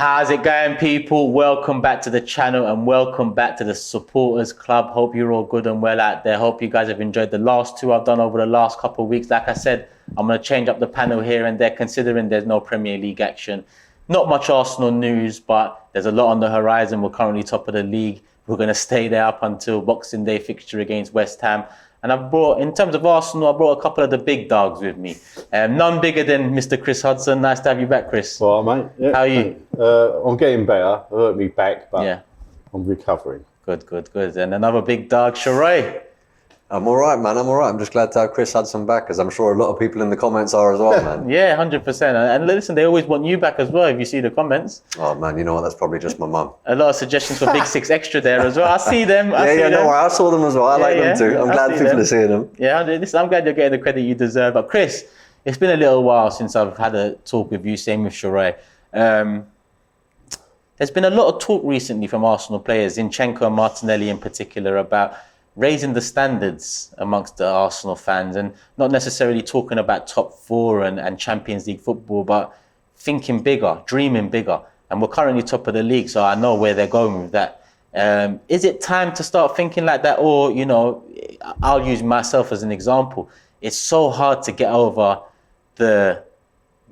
How's it going, people? Welcome back to the channel and welcome back to the Supporters Club. Hope you're all good and well out there. Hope you guys have enjoyed the last two I've done over the last couple of weeks. Like I said, I'm going to change up the panel here and there, considering there's no Premier League action. Not much Arsenal news, but there's a lot on the horizon. We're currently top of the league. We're going to stay there up until Boxing Day fixture against West Ham. And I've brought, in terms of Arsenal, I brought a couple of the big dogs with me. None bigger than Mr. Chris Hudson. Nice to have you back, Chris. Well, mate. Yeah, how are you? I'm getting better. I hurt me back, but yeah. I'm recovering. Good. And another big dog, Sharai. I'm all right, man. I'm all right. I'm just glad to have Chris Hudson back, as I'm sure a lot of people in the comments are as well, man. Yeah, 100%. And listen, they always want you back as well, if you see the comments. Oh, man, you know what? That's probably just my mum. A lot of suggestions for Big Six Extra there as well. I see them. No, I saw them as well. I like them too. I'm glad people are seeing them. Yeah, I'm glad you're getting the credit you deserve. But Chris, it's been a little while since I've had a talk with you, same with Sharai. There's been a lot of talk recently from Arsenal players, Zinchenko and Martinelli in particular, about raising the standards amongst the Arsenal fans, and not necessarily talking about top four and Champions League football, but thinking bigger, dreaming bigger. And we're currently top of the league, so I know where they're going with that. Is it time to start thinking like that? Or, you know, I'll use myself as an example. It's so hard to get over the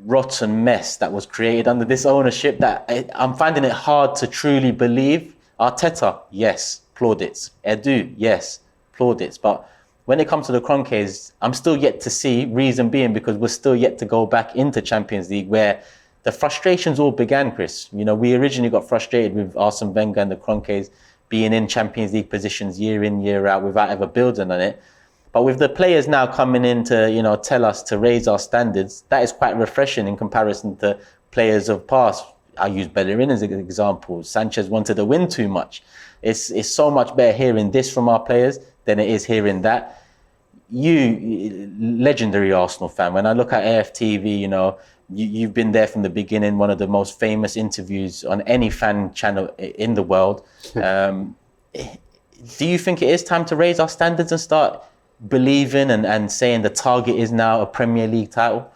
rotten mess that was created under this ownership that I'm finding it hard to truly believe. Arteta, yes, plaudits. Edu, yes, plaudits. But when it comes to the Kroenkes, I'm still yet to see, reason being because we're still yet to go back into Champions League, where the frustrations all began, Chris. You know, we originally got frustrated with Arsene Wenger and the Kroenkes being in Champions League positions year in, year out without ever building on it. But with the players now coming in to, you know, tell us to raise our standards, that is quite refreshing in comparison to players of past. I use Bellerin as an example. Sanchez wanted to win too much. It's so much better hearing this from our players than it is hearing that. You, legendary Arsenal fan, when I look at AFTV, you know, you've been there from the beginning, one of the most famous interviews on any fan channel in the world. Do you think it is time to raise our standards and start believing and saying the target is now a Premier League title?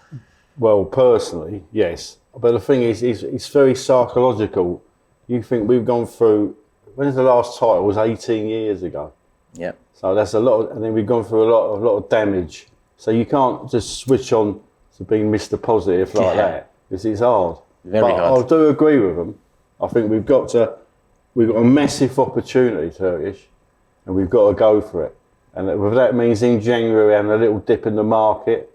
Well, personally, yes. But the thing is, it's very psychological. You think we've gone through, when's the last title? It was 18 years ago. Yeah. So that's a lot, and then we've gone through a lot of damage. So you can't just switch on to being Mr. Positive like that, because it's hard. Very hard. I do agree with them. I think we've got a massive opportunity, Turkish, and we've got to go for it. And whether that means in January having a little dip in the market,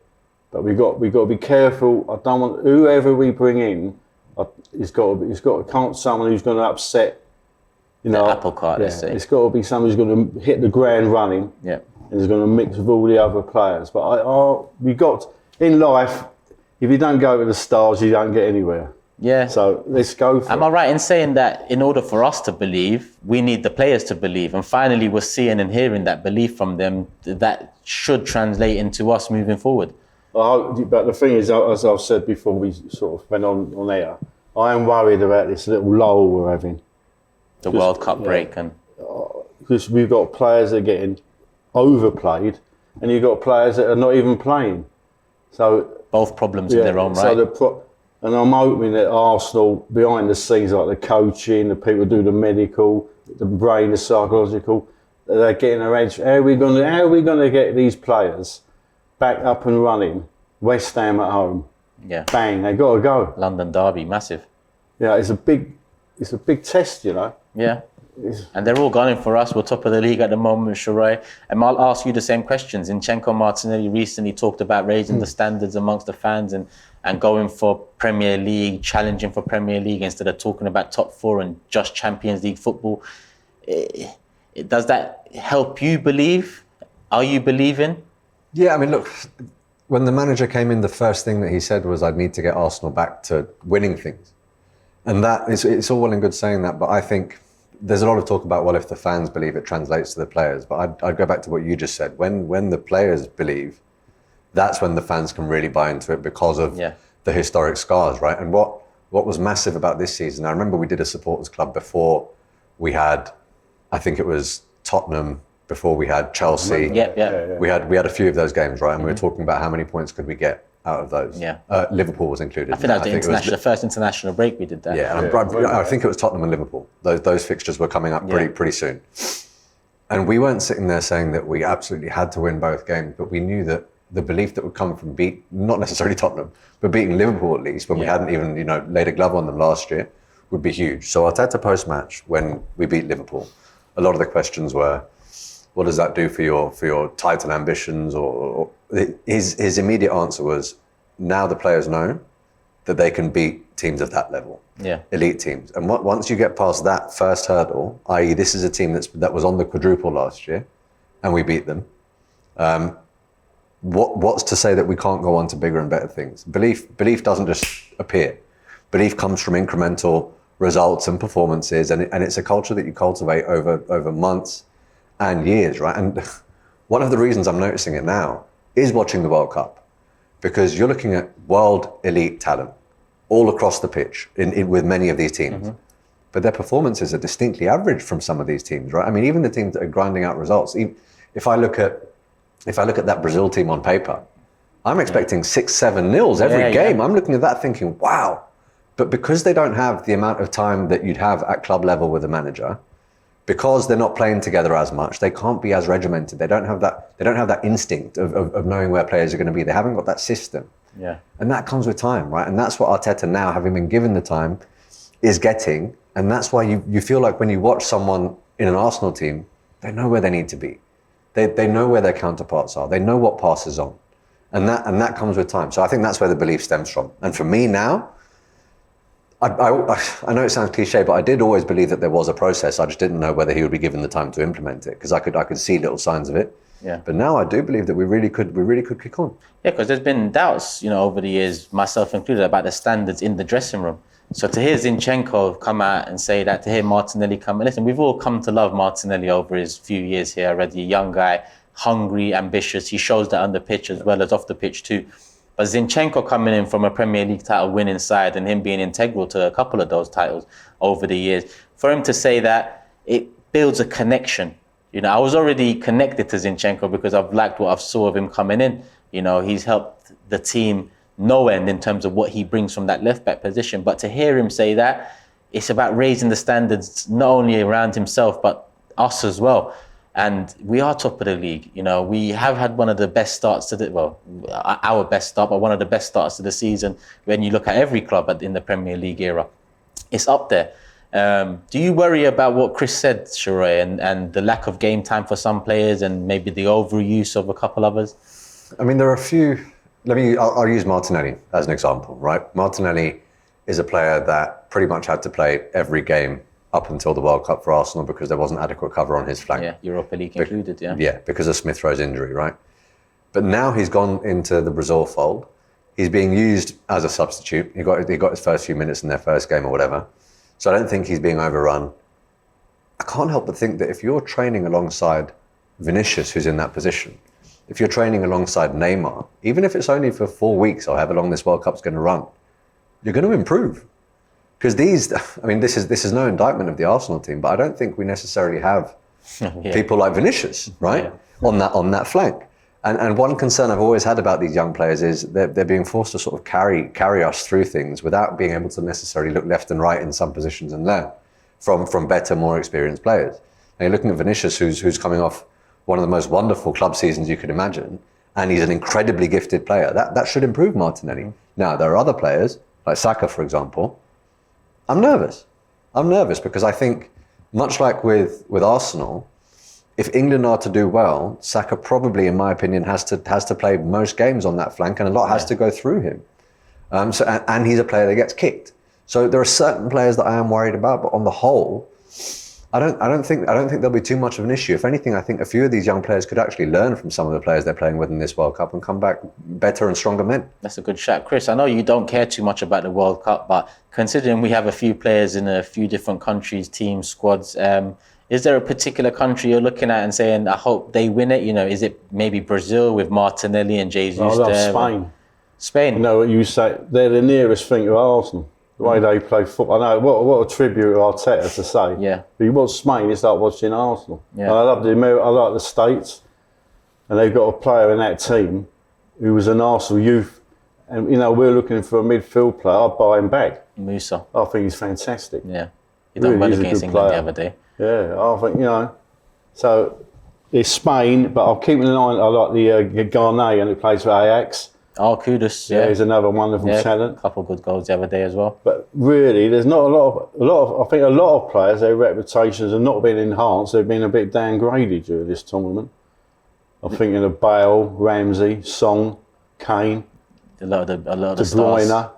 but we've got to be careful. I don't want whoever we bring in. Can't someone who's going to upset. You know, the apple cart. Yeah, it's got to be someone who's going to hit the ground running. Yeah. And is going to mix with all the other players. But we got in life. If you don't go to the stars, you don't get anywhere. Yeah. So let's go for it. Am I right in saying that in order for us to believe, we need the players to believe? And finally, we're seeing and hearing that belief from them that should translate into us moving forward. But the thing is, as I've said before, we sort of went on air, I am worried about this little lull we're having. The World Cup break. Because we've got players that are getting overplayed and you've got players that are not even playing. So both problems in their own right. And I'm hoping that Arsenal, behind the scenes, like the coaching, the people who do the medical, the brain, the psychological, they're getting their edge. How are we going to get these players back up and running? West Ham at home. Yeah. Bang, they got to go. London derby, massive. Yeah, it's a big test, you know. Yeah. And they're all gunning for us. We're top of the league at the moment, Sharai. And I'll ask you the same questions. Zinchenko Martinelli recently talked about raising the standards amongst the fans and going for Premier League, challenging for Premier League instead of talking about top four and just Champions League football. Does that help you believe? Are you believing? Yeah, I mean, look, when the manager came in, the first thing that he said was, I'd need to get Arsenal back to winning things. And that is, it's all well and good saying that, but I think there's a lot of talk about, well, if the fans believe, it translates to the players. But I'd go back to what you just said. When the players believe, that's when the fans can really buy into it because of the historic scars, right? And what was massive about this season, I remember we did a supporters club before we had, I think it was Tottenham, before we had Chelsea. Yeah. We had a few of those games, right? And we were talking about how many points could we get. out of those. Yeah. Liverpool was included. I think that was the first international break we did that. Yeah, I think it was Tottenham and Liverpool. Those fixtures were coming up pretty soon. And we weren't sitting there saying that we absolutely had to win both games, but we knew that the belief that would come from not necessarily Tottenham, but beating Liverpool at least, when we hadn't even, laid a glove on them last year, would be huge. So Arteta post-match, when we beat Liverpool, a lot of the questions were, what does that do for your title ambitions? Or his immediate answer was, now the players know that they can beat teams of that level, elite teams. And once you get past that first hurdle, i.e. this is a team that was on the quadruple last year, and we beat them, what's to say that we can't go on to bigger and better things? Belief doesn't just appear. Belief comes from incremental results and performances, and it's a culture that you cultivate over months and years, right? And one of the reasons I'm noticing it now is watching the World Cup, because you're looking at world elite talent all across the pitch with many of these teams. But their performances are distinctly average from some of these teams, right? I mean, even the teams that are grinding out results. If I look at that Brazil team on paper, I'm expecting 6-7-0 every game. I'm looking at that thinking, wow. But because they don't have the amount of time that you'd have at club level with a manager, because they're not playing together as much, they can't be as regimented. They don't have that instinct of knowing where players are going to be. They haven't got that system. Yeah. And that comes with time, right? And that's what Arteta now, having been given the time, is getting. And that's why you feel like when you watch someone in an Arsenal team, they know where they need to be. They know where their counterparts are. They know what passes on. And that comes with time. So I think that's where the belief stems from. And for me now, I know it sounds cliche, but I did always believe that there was a process. I just didn't know whether he would be given the time to implement it, because I could see little signs of it. Yeah. But now I do believe that we really could kick on. Yeah, because there's been doubts, over the years, myself included, about the standards in the dressing room. So to hear Zinchenko come out and say that, to hear Martinelli come, and listen, we've all come to love Martinelli over his few years here already. A young guy, hungry, ambitious. He shows that on the pitch as well as off the pitch too. But Zinchenko coming in from a Premier League title winning side, and him being integral to a couple of those titles over the years, for him to say that, it builds a connection. I was already connected to Zinchenko because I've liked what I've saw of him coming in. He's helped the team no end in terms of what he brings from that left back position. But to hear him say that, it's about raising the standards not only around himself but us as well. And we are top of the league. We have had one of the best starts to our best start, but one of the best starts to the season. When you look at every club in the Premier League era, it's up there. Do you worry about what Chris said, Sharoi, and the lack of game time for some players and maybe the overuse of a couple others? I mean, there are a few. I'll use Martinelli as an example, right? Martinelli is a player that pretty much had to play every game up until the World Cup for Arsenal because there wasn't adequate cover on his flank. Yeah, Europa League included, yeah. Yeah, because of Smith Rowe's injury, right? But now he's gone into the Brazil fold. He's being used as a substitute. He got his first few minutes in their first game or whatever. So I don't think he's being overrun. I can't help but think that if you're training alongside Vinicius, who's in that position, if you're training alongside Neymar, even if it's only for 4 weeks or however long this World Cup's going to run, you're going to improve. Because this is no indictment of the Arsenal team, but I don't think we necessarily have people like Vinicius, right, on that flank. And one concern I've always had about these young players is they're being forced to sort of carry us through things without being able to necessarily look left and right in some positions and learn from better, more experienced players. Now you're looking at Vinicius, who's coming off one of the most wonderful club seasons you could imagine, and he's an incredibly gifted player. That should improve Martinelli. Now there are other players, like Saka, for example. I'm nervous because I think, much like with Arsenal, if England are to do well, Saka probably, in my opinion, has to play most games on that flank, and a lot has to go through him. And he's a player that gets kicked. So there are certain players that I am worried about, but on the whole, I don't think there'll be too much of an issue. If anything, I think a few of these young players could actually learn from some of the players they're playing with in this World Cup and come back better and stronger men. That's a good shout. Chris, I know you don't care too much about the World Cup, but considering we have a few players in a few different countries, teams, squads, is there a particular country you're looking at and saying, I hope they win it? Is it maybe Brazil with Martinelli and Jesus there? Spain. Spain? You know what you say, they're the nearest thing to Arsenal. The way they play football. I know, what a tribute to Arteta to say. Yeah. But you watch Spain, it's like watching Arsenal. Yeah. I like the States, and they've got a player in that team who was an Arsenal youth And, we're looking for a midfield player. I'd buy him back. Musa. I think he's fantastic. Yeah. He done well against England the other day. Yeah, I think, so it's Spain, but I'll keep an eye on, I like the Ghanaian who plays for Ajax. Oh, Kudus, yeah. He's another wonderful talent. A couple of good goals the other day as well. But really, there's not I think a lot of players, their reputations have not been enhanced. They've been a bit downgraded during this tournament. I'm thinking of Bale, Ramsey, Song, Kane, A lot of De Bruyne. stars.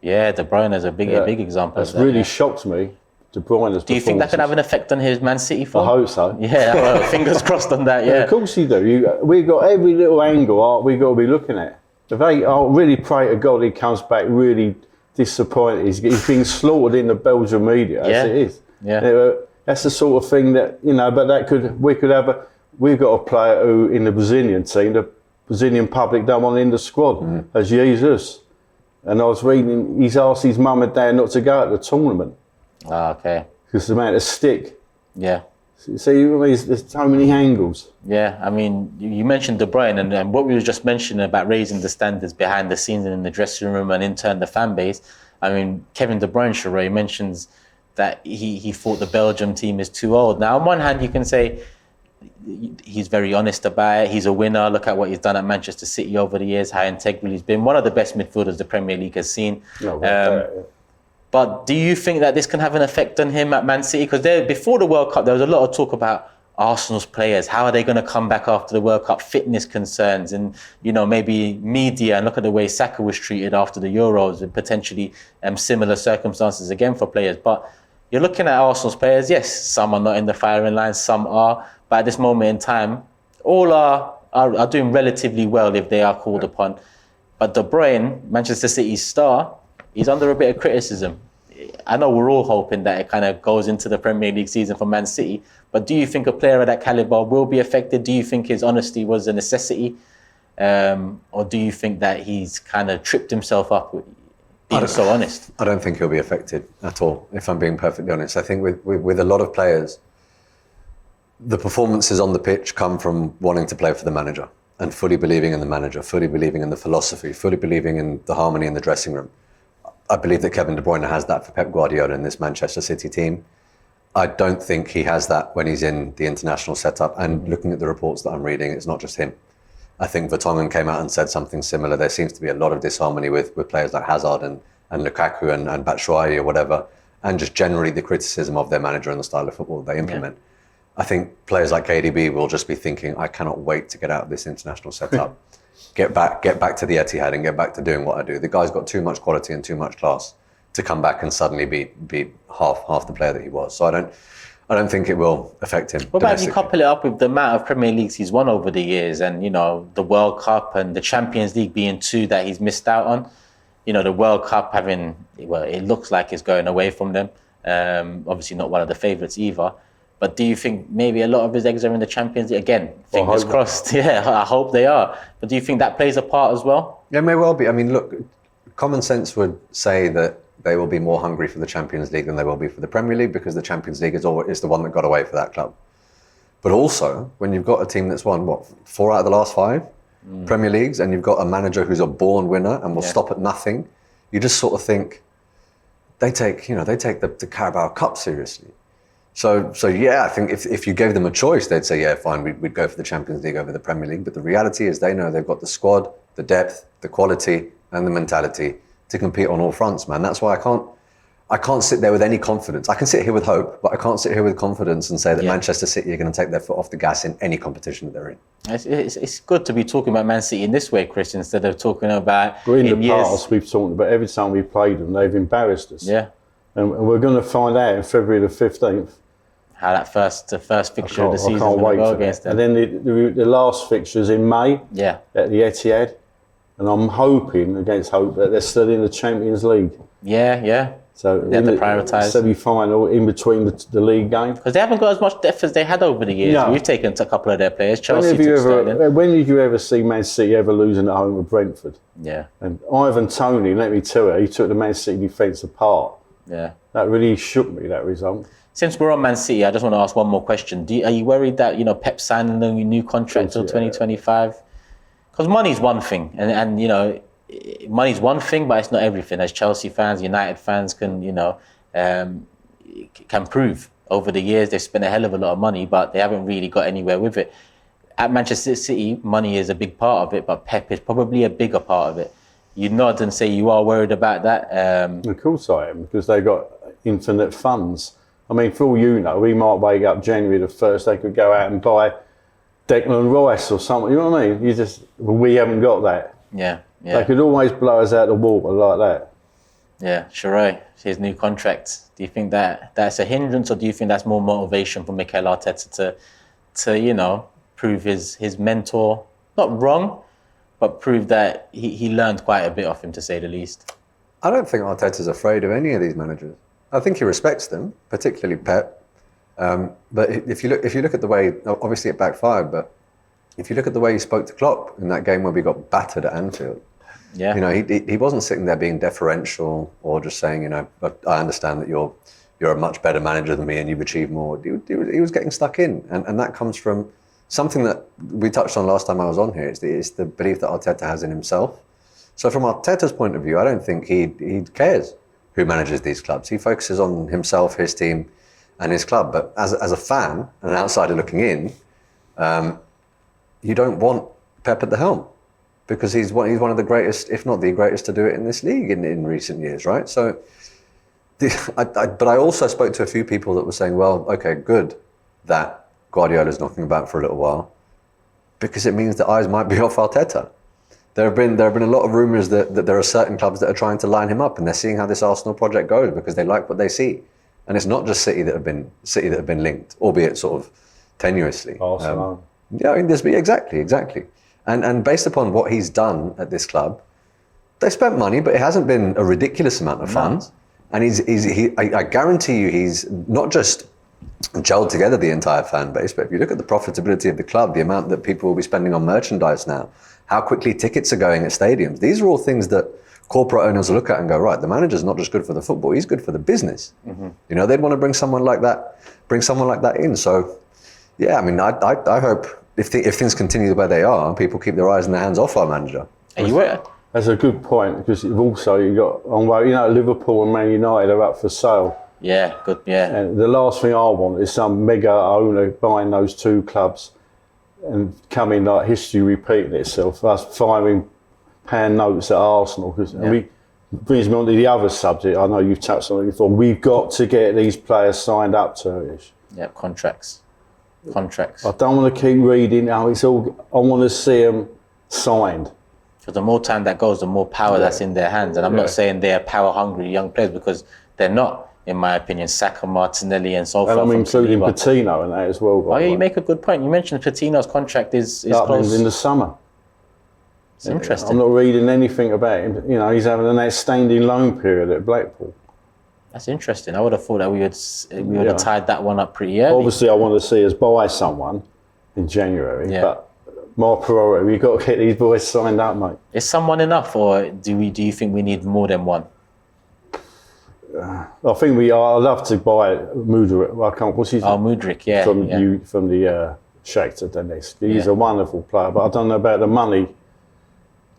Yeah, De Bruyne is a big example. That's really shocked me. De Bruyne's. Do you think that could have an effect on his Man City form? I hope so. Yeah, well, fingers crossed on that. Yeah, of course you do. We've got every little angle we've got to be looking at. If they really pray to God he comes back really disappointed. He's being slaughtered in the Belgian media, as it is. Yeah. That's the sort of thing that, but we've got a player who in the Brazilian team, the Brazilian public don't want in the squad, as Jesus. And I was reading, he's asked his mum and dad not to go at the tournament. Ah, okay. Because the amount of stick. Yeah. See, there's so many angles. Yeah, I mean, you mentioned De Bruyne, and what we were just mentioning about raising the standards behind the scenes and in the dressing room and in turn the fan base. I mean, Kevin De Bruyne, Sheree, mentions that he thought the Belgium team is too old. Now, on one hand, you can say he's very honest about it. He's a winner. Look at what he's done at Manchester City over the years, how integral he's been. One of the best midfielders the Premier League has seen. But do you think that this can have an effect on him at Man City? Because before the World Cup, there was a lot of talk about Arsenal's players. How are they going to come back after the World Cup? Fitness concerns and, maybe media. And look at the way Saka was treated after the Euros and potentially similar circumstances again for players. But you're looking at Arsenal's players. Yes, some are not in the firing line, some are. But at this moment in time, all are doing relatively well if they are called upon. But De Bruyne, Manchester City's star, he's under a bit of criticism. I know we're all hoping that it kind of goes into the Premier League season for Man City, but do you think a player of that caliber will be affected? Do you think his honesty was a necessity? Or do you think that he's kind of tripped himself up being so honest? I don't think he'll be affected at all, if I'm being perfectly honest. I think with a lot of players, the performances on the pitch come from wanting to play for the manager and fully believing in the manager, fully believing in the philosophy, fully believing in the harmony in the dressing room. I believe that Kevin De Bruyne has that for Pep Guardiola in this Manchester City team. I don't think he has that when he's in the international setup. And looking at the reports that I'm reading, it's not just him. I think Vertonghen came out and said something similar. There seems to be a lot of disharmony with players like Hazard and Lukaku and Batshuayi or whatever, and just generally the criticism of their manager and the style of football they implement. Yeah. I think players like KDB will just be thinking, I cannot wait to get out of this international setup. Get back to the Etihad and get back to doing what I do. The guy's got too much quality and too much class to come back and suddenly be half the player that he was. So I don't think it will affect him. What about if you couple it up with the amount of Premier Leagues he's won over the years, and the World Cup and the Champions League being two that he's missed out on? The World Cup it looks like it's going away from them. Obviously not one of the favourites either. But do you think maybe a lot of his eggs are in the Champions League? Again, fingers crossed. Yeah, I hope they are. But do you think that plays a part as well? Yeah, it may well be. I mean, look, common sense would say that they will be more hungry for the Champions League than they will be for the Premier League, because the Champions League is the one that got away for that club. But also, when you've got a team that's won, 4 out of the last 5 Premier Leagues, and you've got a manager who's a born winner and will stop at nothing, you just sort of think they take the Carabao Cup seriously. So yeah, I think if you gave them a choice, they'd say, yeah, fine, we'd go for the Champions League over the Premier League. But the reality is they know they've got the squad, the depth, the quality, and the mentality to compete on all fronts, man. That's why I can't sit there with any confidence. I can sit here with hope, but I can't sit here with confidence and say that Manchester City are going to take their foot off the gas in any competition that they're in. It's good to be talking about Man City in this way, Chris, instead of talking about... Well, in the past, we've talked about every time we played them, they've embarrassed us. Yeah. And we're going to find out in February the 15th. How the first fixture of the season will go against them. And then the last fixture's in May at the Etihad. And I'm hoping, against hope, that they're still in the Champions League. Yeah. So they have to prioritise. Semi-final in between the league game. Because they haven't got as much depth as they had over the years. No. We've taken a couple of their players. When did you ever see Man City ever losing at home with Brentford? Yeah. And Ivan Toney, let me tell you, he took the Man City defence apart. Yeah. That really shook me, that result. Since we're on Man City, I just want to ask one more question. Are you worried that Pep signing a new contract till 2025? Because money's one thing, and money's one thing, but it's not everything. As Chelsea fans, United fans can, can prove over the years, they've spent a hell of a lot of money, but they haven't really got anywhere with it. At Manchester City, money is a big part of it, but Pep is probably a bigger part of it. You nod and say you are worried about that. Of course I am, because they've got infinite funds. I mean, for all you know, we might wake up January the 1st, they could go out and buy Declan Rice or something, you know what I mean? We haven't got that. Yeah. They could always blow us out the water like that. Yeah, Sheree, his new contract. Do you think that's a hindrance, or do you think that's more motivation for Mikel Arteta to prove his mentor, not wrong, but prove that he learned quite a bit off him, to say the least? I don't think Arteta's afraid of any of these managers. I think he respects them, particularly Pep. But if you look at the way, obviously it backfired, but if you look at the way he spoke to Klopp in that game where we got battered at Anfield, he wasn't sitting there being deferential or just saying, I understand that you're a much better manager than me and you've achieved more. He was getting stuck in, and that comes from something that we touched on last time I was on here. It's the belief that Arteta has in himself. So from Arteta's point of view, I don't think he cares who manages these clubs. He focuses on himself, his team, and his club. But as a fan, an outsider looking in, you don't want Pep at the helm, because he's one of the greatest, if not the greatest, to do it in this league in recent years, right? So, but I also spoke to a few people that were saying, well, okay, good that Guardiola's knocking about for a little while, because it means that eyes might be off Arteta. There have been a lot of rumours that there are certain clubs that are trying to line him up, and they're seeing how this Arsenal project goes because they like what they see. And it's not just City that have been linked, albeit sort of tenuously. Arsenal. Exactly. And based upon what he's done at this club, they spent money, but it hasn't been a ridiculous amount of funds. And I guarantee you, he's not just gelled together the entire fan base, but if you look at the profitability of the club, the amount that people will be spending on merchandise now, how quickly tickets are going at stadiums, these are all things that corporate owners will look at and go, right, the manager's not just good for the football, he's good for the business. Mm-hmm. They'd want to bring someone like that in. So, yeah, I mean, I hope if things continue the way they are, people keep their eyes and their hands off our manager. And you were. That's a good point, because you got Liverpool and Man United are up for sale. Yeah, good. Yeah. And the last thing I want is some mega owner buying those two clubs and coming like history repeating itself. Us £5 notes at Arsenal, because brings me on to the other subject. I know you've touched on it before. We've got to get these players signed up, Turkish. Yeah, contracts. I don't want to keep reading. I want to see them signed. Because the more time that goes, the more power that's in their hands. And I'm not saying they're power-hungry young players, because they're not, in my opinion. Saka, Martinelli, and so forth. And I'm including Patino in that as well. Oh, yeah, you make a good point. You mentioned Patino's contract is close. In the summer. It's interesting. I'm not reading anything about him. He's having an outstanding loan period at Blackpool. That's interesting. I would have thought that we would have tied that one up pretty early. Obviously, I want to see us buy someone in January, but my priority, we've got to get these boys signed up, mate. Is someone enough, or do you think we need more than one? I think we are. I'd love to buy Mudryk. What's his name? Mudryk, From the Shakhtar Donetsk. He's a wonderful player, but I don't know about the money,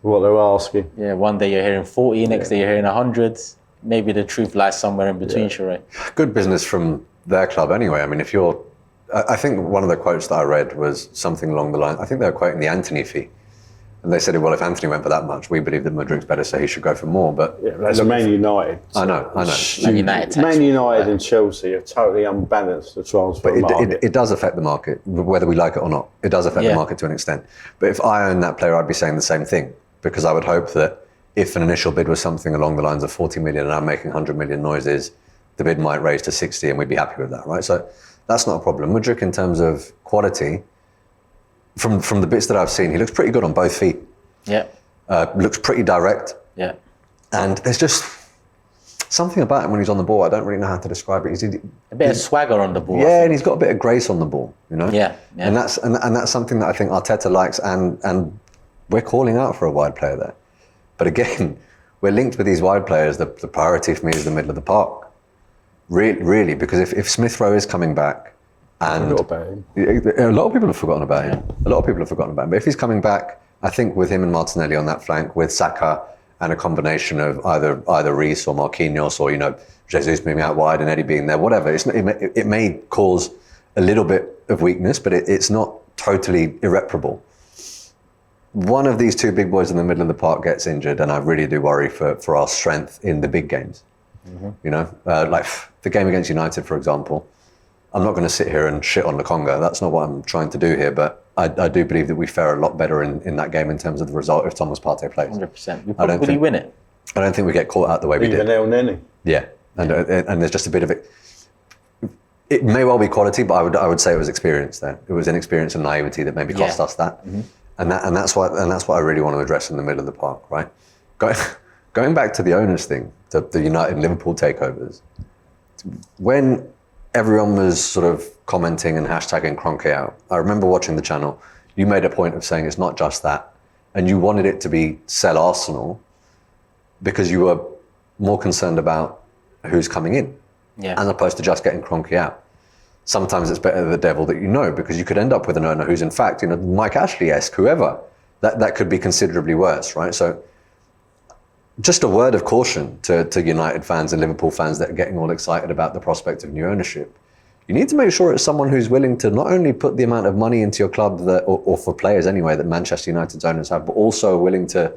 what they're asking. Yeah, one day you're hearing 40, next day you're hearing 100. Maybe the truth lies somewhere in between, Sheree. Good business from their club anyway. I mean, I think one of the quotes that I read was something along the line, I think they were quoting the Anthony fee. And they said, well, if Anthony went for that much, we believe that Mudryk's better, so he should go for more. But that's Man United. I know. Man United and Chelsea have totally unbalanced the transfer market. It does affect the market, whether we like it or not. It does affect the market to an extent. But if I owned that player, I'd be saying the same thing, because I would hope that if an initial bid was something along the lines of 40 million and I'm making 100 million noises, the bid might raise to 60 and we'd be happy with that, right? So that's not a problem. Mudryk, in terms of quality, from the bits that I've seen, he looks pretty good on both feet. Yeah. Looks pretty direct. Yeah. And there's just something about him when he's on the ball. I don't really know how to describe it. He's a bit of swagger on the ball. Yeah, and he's got a bit of grace on the ball, Yeah. And that's something that I think Arteta likes, and we're calling out for a wide player there. But again, we're linked with these wide players. The priority for me is the middle of the park. Really, because if Smith Rowe is coming back, and a lot of people have forgotten about him. But if he's coming back, I think with him and Martinelli on that flank, with Saka and a combination of either Reece or Marquinhos or, Jesus moving out wide and Eddie being there, whatever. It may cause a little bit of weakness, but it's not totally irreparable. One of these two big boys in the middle of the park gets injured, and I really do worry for our strength in the big games. Like the game against United, for example. I'm not going to sit here and shit on Lokonga. That's not what I'm trying to do here, but I do believe that we fare a lot better in that game in terms of the result if Thomas Partey plays. 100%. We probably win it. I don't think we get caught out the way we did. Even El Neni. Yeah, and there's just a bit of it. It may well be quality, but I would say it was experience there. It was inexperience and naivety that maybe cost us that. And that's what I really want to address in the middle of the park, right? Going back to the owners thing, the United Liverpool takeovers, when everyone was sort of commenting and hashtagging Kroenke out, I remember watching the channel. You made a point of saying it's not just that, and you wanted it to be sell Arsenal because you were more concerned about who's coming in, as opposed to just getting Kroenke out. Sometimes it's better the devil that you know, because you could end up with an owner who's in fact, Mike Ashley-esque, whoever. That could be considerably worse, right? So just a word of caution to United fans and Liverpool fans that are getting all excited about the prospect of new ownership. You need to make sure it's someone who's willing to not only put the amount of money into your club or for players anyway that Manchester United's owners have, but also willing to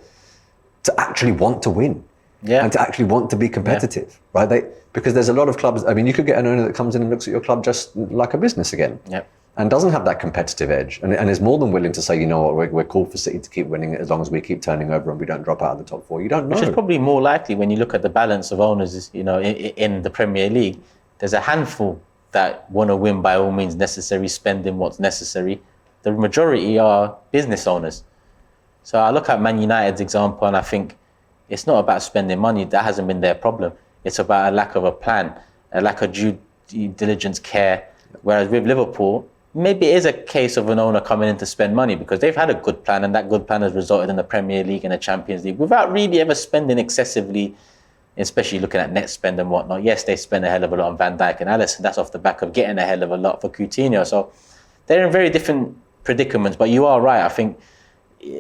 actually want to win. And to actually want to be competitive, right? Because there's a lot of clubs. I mean, you could get an owner that comes in and looks at your club just like a business again, and doesn't have that competitive edge, and is more than willing to say, you know what, we're cool for City to keep winning it as long as we keep turning over and we don't drop out of the top four. You don't know. Which is probably more likely when you look at the balance of owners, in the Premier League. There's a handful that want to win by all means necessary, spending what's necessary. The majority are business owners. So I look at Man United's example, and I think it's not about spending money. That hasn't been their problem. It's about a lack of a plan, a lack of due diligence, care. Whereas with Liverpool, maybe it is a case of an owner coming in to spend money because they've had a good plan, and that good plan has resulted in the Premier League and the Champions League without really ever spending excessively, especially looking at net spend and whatnot. Yes, they spend a hell of a lot on Van Dijk and Alisson. That's off the back of getting a hell of a lot for Coutinho. So they're in very different predicaments. But you are right. I think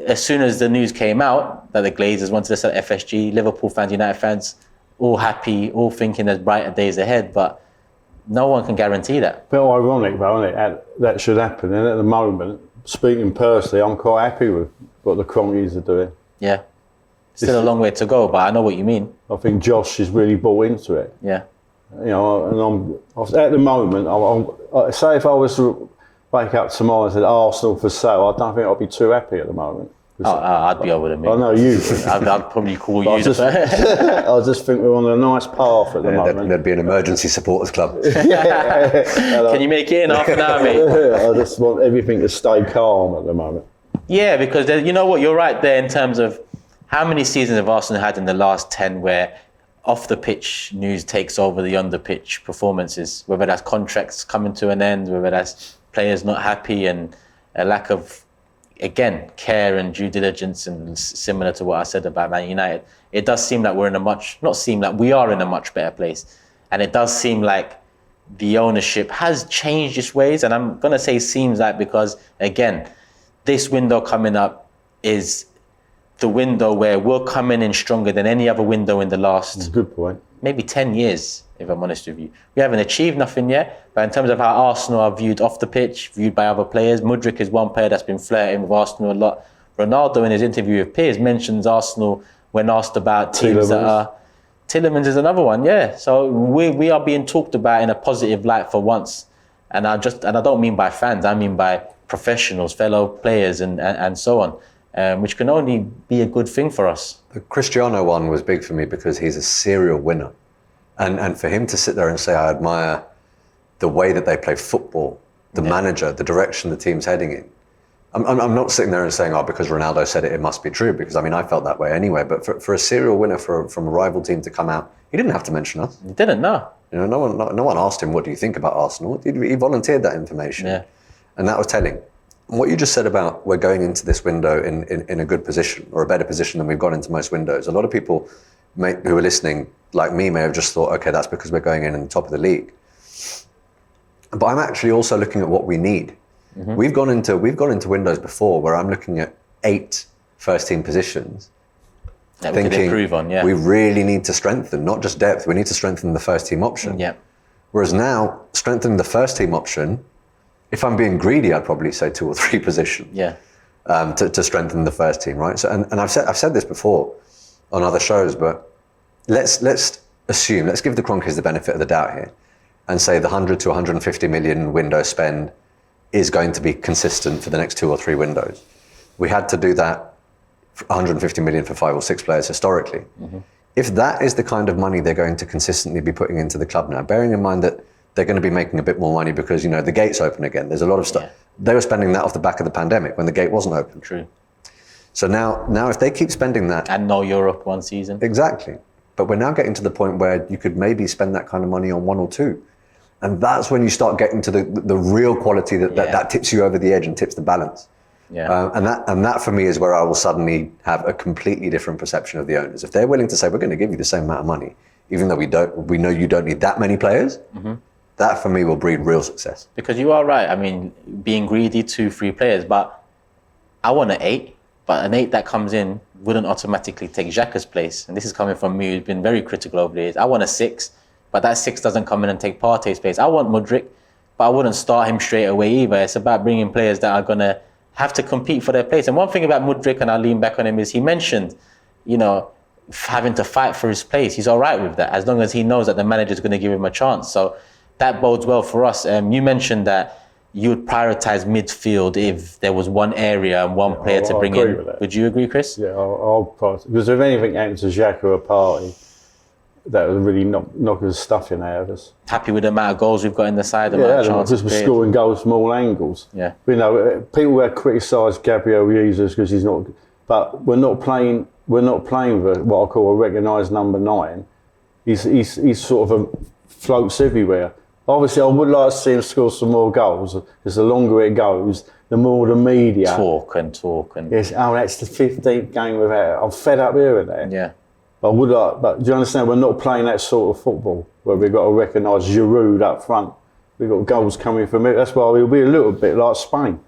as soon as the news came out that the Glazers wanted to sell FSG, Liverpool fans, United fans, all happy, all thinking there's brighter days ahead, but no one can guarantee that. Bit ironic though, isn't it? That should happen. And at the moment, speaking personally, I'm quite happy with what the Kroenkes are doing. Yeah. Still a long way to go, but I know what you mean. I think Josh is really bought into it. Yeah. And at the moment, I say if I was to wake up tomorrow and said Arsenal for sale, I don't think I'd be too happy at the moment. I'd be over the moon. I know you. I'd probably call you. I just think we're on a nice path at the moment. There'd be an emergency supporters club. Can you make it in half an hour, mate? I just want everything to stay calm at the moment. Yeah, because you know what, you're right there in terms of how many seasons have Arsenal had in the last 10 where off the pitch news takes over the on the pitch performances, whether that's contracts coming to an end, whether that's players not happy and a lack of, again, care and due diligence, and similar to what I said about Man United. It does seem like we are in a much better place. And it does seem like the ownership has changed its ways. And I'm going to say seems like because, again, this window coming up is the window where we're coming in stronger than any other window in the last... That's a good point. Maybe 10 years, if I'm honest with you. We haven't achieved nothing yet, but in terms of how Arsenal are viewed off the pitch, viewed by other players, Mudryk is one player that's been flirting with Arsenal a lot. Ronaldo, in his interview with Piers, mentions Arsenal when asked about teams that are... Tielemans is another one, yeah. So we are being talked about in a positive light for once. And I don't mean by fans, I mean by professionals, fellow players and so on, which can only be a good thing for us. The Cristiano one was big for me because he's a serial winner. And for him to sit there and say, I admire the way that they play football, the manager, the direction the team's heading in. I'm not sitting there and saying, because Ronaldo said it, it must be true, because I felt that way anyway. But for a serial winner from a rival team to come out, he didn't have to mention us. He didn't, no. No one asked him, what do you think about Arsenal? He volunteered that information. Yeah. And that was telling. And what you just said about we're going into this window in a good position, or a better position than we've gone into most windows. A lot of people who are listening, like me, may have just thought, okay, that's because we're going in the top of the league. But I'm actually also looking at what we need. Mm-hmm. We've gone into windows before where I'm looking at 8 first team positions That we could thinking improve on, yeah. we really need to strengthen, not just depth, we need to strengthen the first team option. Yeah. Whereas now, strengthening the first team option, if I'm being greedy, I'd probably say 2 or 3 positions. Yeah. To strengthen the first team, right? So, and I've said this before on other shows, but let's assume, let's give the Kroenkes the benefit of the doubt here, and say the 100 to 150 million window spend is going to be consistent for the next 2 or 3 windows. We had to do that 150 million for 5 or 6 players historically. Mm-hmm. If that is the kind of money they're going to consistently be putting into the club now, bearing in mind that they're going to be making a bit more money because, you know, the gate's open again. There's a lot of stuff. Yeah. They were spending that off the back of the pandemic when the gate wasn't open. True. So now if they keep spending that... And no Europe one season. Exactly. But we're now getting to the point where you could maybe spend that kind of money on 1 or 2. And that's when you start getting to the real quality that tips you over the edge and tips the balance. Yeah. And that for me is where I will suddenly have a completely different perception of the owners. If they're willing to say, we're going to give you the same amount of money, even though we know you don't need that many players, mm-hmm. that for me will breed real success. Because you are right. I mean, being greedy, 2, 3 players, but I want an 8, but an 8 that comes in wouldn't automatically take Xhaka's place. And this is coming from me, who's been very critical over the years. I want a 6, but that 6 doesn't come in and take Partey's place. I want Mudryk, but I wouldn't start him straight away either. It's about bringing players that are going to have to compete for their place. And one thing about Mudryk, and I'll lean back on him, is he mentioned, you know, having to fight for his place. He's all right with that, as long as he knows that the manager's going to give him a chance. So that bodes well for us. You mentioned that you would prioritise midfield if there was one area and one player to bring in. Would you agree, Chris? Yeah, I'll because if anything happens to Xhaka or Partey, that would really knock his stuffing out of us. Happy with the amount of goals we've got in the side? Because we're scoring goals from all angles. Yeah. You know, people have criticised Gabriel Jesus because he's not, but we're not playing with what I call a recognised number 9. He's sort of floats everywhere. Obviously, I would like to see him score some more goals, because the longer it goes, the more the media talk and yes, that's the 15th game without. I'm fed up hearing that. Yeah. But do you understand? We're not playing that sort of football where we've got to recognise Giroud up front. We've got goals coming from it. That's why we'll be a little bit like Spain.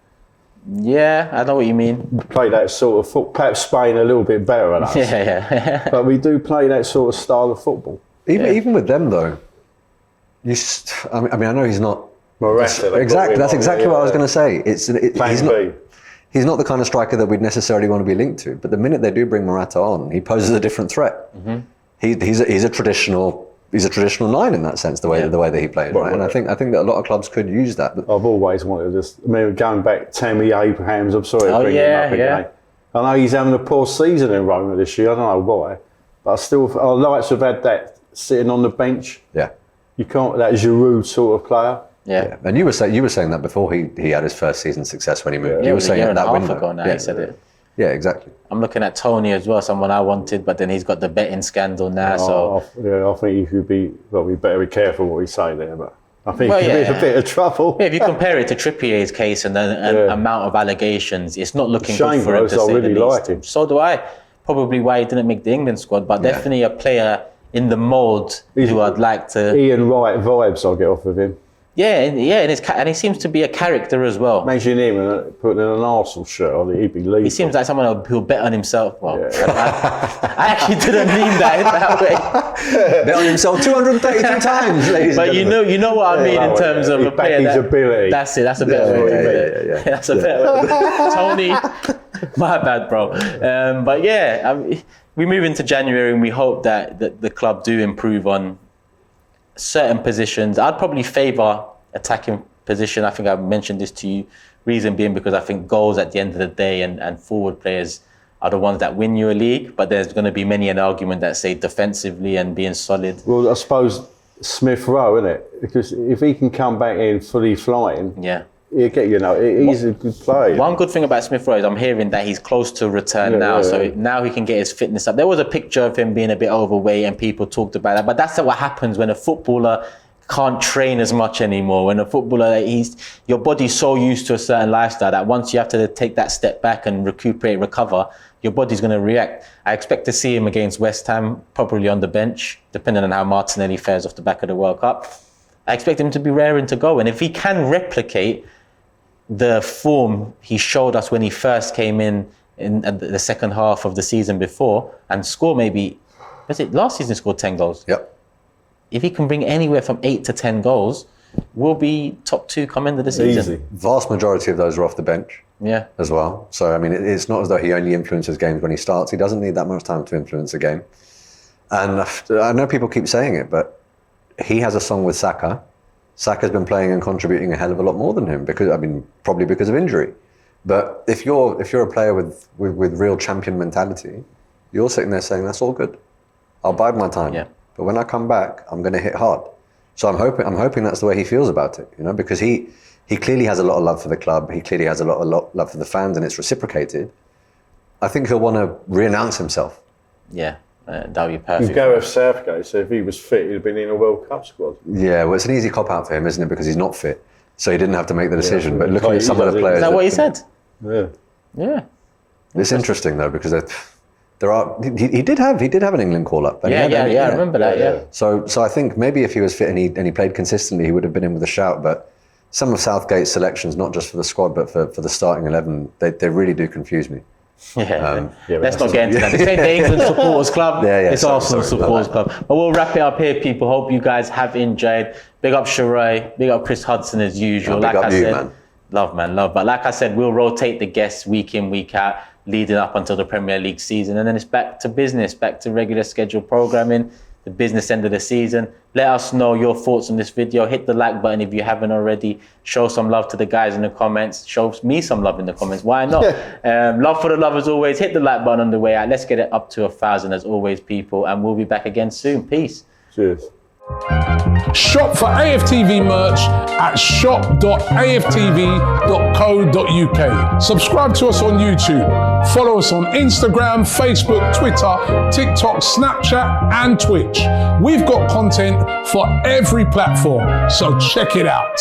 Yeah, I know what you mean. Play that sort of football. Perhaps Spain a little bit better than us. Yeah. But we do play that sort of style of football. Even with them though, I mean, I know he's not. Morata, exactly. That's exactly what I was going to say. He's not the kind of striker that we'd necessarily want to be linked to. But the minute they do bring Morata on, he poses a different threat. Mm-hmm. He's a traditional 9 in that sense, the way that he plays, right? And I think that a lot of clubs could use that. But I've always wanted this. I mean, going back, Tammy Abrahams. I'm sorry to bring him up again. I know he's having a poor season in Roma this year. I don't know why, but I like to have had that sitting on the bench. Yeah. You can't, that Giroud sort of player. Yeah. And you were saying that before he had his first season succce when he moved. Yeah, you were saying it that window. Ago now, he said it. Yeah, exactly. I'm looking at Tony as well, someone I wanted, but then he's got the betting scandal now. I think you could be. Well, we better be careful what we say there, but I think he's in a bit of trouble. Yeah, if you compare it to Trippier's case and the amount of allegations, it's not looking good for him, to say the least. Like him. So do I. Probably why he didn't make the England squad, but definitely a player in the mould who I'd like to... Ian Wright vibes I'll get off of him. Yeah, and he seems to be a character as well. Imagine him putting an Arsenal shirt on, he'd be lethal. He seems like someone who'll bet on himself. Well, I actually didn't mean that in that way. Bet on himself 232 times, ladies but and gentlemen. you know what I mean in terms of a player his ability. That's it. That's a better way to put it. That's a better way. Tony, my bad, bro. But we move into January and we hope that the club do improve on certain positions. I'd probably favour attacking position. I think I've mentioned this to you. Reason being because I think goals at the end of the day and forward players are the ones that win you a league. But there's going to be many an argument that say defensively and being solid. Well, I suppose Smith Rowe, isn't it? Because if he can come back in fully flying, he's a good player. One good thing about Smith Rowe is I'm hearing that he's close to return now. So now he can get his fitness up. There was a picture of him being a bit overweight and people talked about that. But that's what happens when a footballer can't train as much anymore. When a footballer, your body's so used to a certain lifestyle that once you have to take that step back and recuperate, recover, your body's going to react. I expect to see him against West Ham, probably on the bench, depending on how Martinelli fares off the back of the World Cup. I expect him to be raring to go. And if he can replicate the form he showed us when he first came in in the second half of the season before and score maybe, was it last season scored 10 goals? Yep. If he can bring anywhere from 8 to 10 goals, we'll be top 2 come end of the season. Easy. Vast majority of those are off the bench. Yeah. As well. So, I mean, it's not as though he only influences games when he starts. He doesn't need that much time to influence a game. And I know people keep saying it, but he has a song with Saka. Saka's been playing and contributing a hell of a lot more than him because, I mean, probably because of injury. But if you're a player with real champion mentality, you're sitting there saying, that's all good. I'll bide my time. Yeah. But when I come back, I'm going to hit hard. So I'm hoping that's the way he feels about it, you know, because he clearly has a lot of love for the club. He clearly has a lot of love for the fans, and it's reciprocated. I think he'll want to re-announce himself. Yeah, that would be perfect. Gareth Southgate said if he was fit, he'd have been in a World Cup squad. Yeah, well, it's an easy cop-out for him, isn't it? Because he's not fit. So he didn't have to make the decision. Yeah, but looking at some of the players... Is that what he said? Yeah. Yeah. It's interesting, though, because there are... He did have an England call-up. Yeah, I remember that, yeah. So I think maybe if he was fit and he played consistently, he would have been in with a shout, but... Some of Southgate's selections, not just for the squad, but for the starting 11, they really do confuse me. Let's not get into that. This ain't the England supporters club. It's Arsenal supporters club. But we'll wrap it up here, people. Hope you guys have enjoyed. Big up Sheree. Big up Chris Hudson as usual. Big up you, man. Love. But like I said, we'll rotate the guests week in, week out, leading up until the Premier League season. And then it's back to business, back to regular scheduled programming. The business end of the season. Let us know your thoughts on this video. Hit the like button if you haven't already. Show some love to the guys in the comments. Show me some love in the comments. Why not? Love for the love as always. Hit the like button on the way out. Let's get it up to 1,000 as always, people. And we'll be back again soon. Peace. Cheers. Shop for AFTV merch at shop.aftv.co.uk. Subscribe to us on YouTube. Follow us on Instagram, Facebook, Twitter, TikTok, Snapchat, and Twitch. We've got content for every platform, so check it out.